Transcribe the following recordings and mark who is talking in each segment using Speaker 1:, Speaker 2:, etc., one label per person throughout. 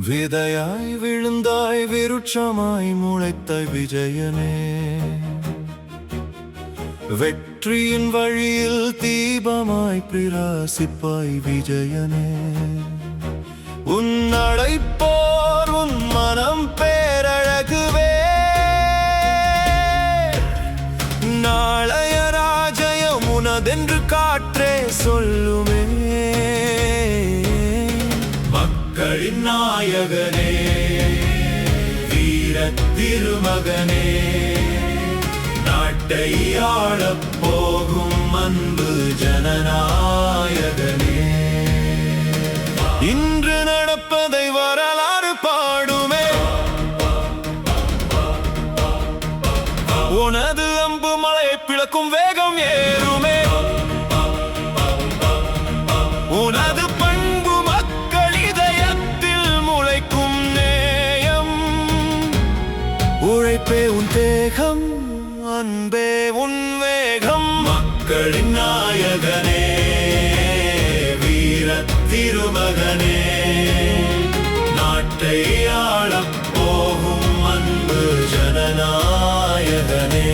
Speaker 1: விதையாய் விழுந்தாய் விருட்சமாய் முளைத்தாய் விஜயனே, வெற்றியின் வழியில் தீபமாய் பிரகாசிப்பாய் விஜயனே. உன் அழைப்போர் உன் மனம் பேரழகுவே, நாளைய ராஜயம் உனதென்று காற்றே சொல்லுமே. மக்களின் நாயகனே, வீர திருமகனே, நாட்டை ஆளப் போகும் அன்பு ஜனநாயகனே. இன்று நடப்பதை வரலாறு பாடுமே, உனது அம்பு மலையை பிளக்கும் வேகம் ஏறுமே. உனது பண்பு மக்கள் இதயத்தில் முளைக்கும் நேயம், உழைப்பே உன் தேகம், அன்பே உன் வேகம். மக்களின் நாயகனே, வீர திருமகனே, நாட்டை ஆளப் போகும் அன்பு ஜனநாயகனே.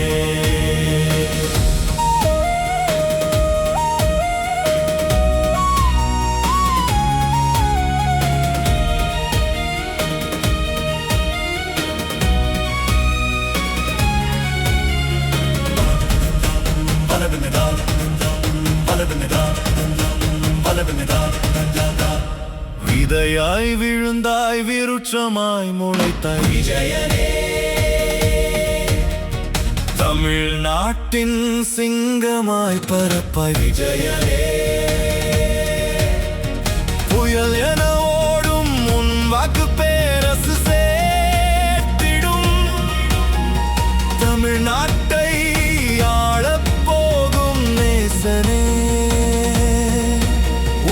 Speaker 1: விதையாய் விழுந்தாய் விருட்சமாய் முளைத்தாய் விஜயனே, தமிழ்நாட்டின் சிங்கமாய் பரப்பாய் விஜயனே. புயல் என ஓடும் உன் வாக்கு பேரசு சேர்த்திடும், தமிழ்நாட்டை ஆளப் போகும் நேசனே.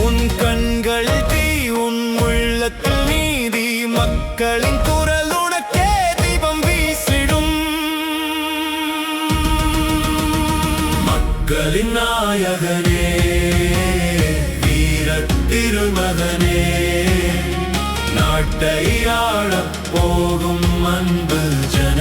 Speaker 1: உன் கண்கள் தீ, உன் உள்ளத்தில் நீதி, மக்களின் குரல் உனக்கே தீபம் வீசிடும். மக்களின் நாயகனே, வீர திருமகனே, நாட்டை ஆளப் போகும் அன்பு ஜன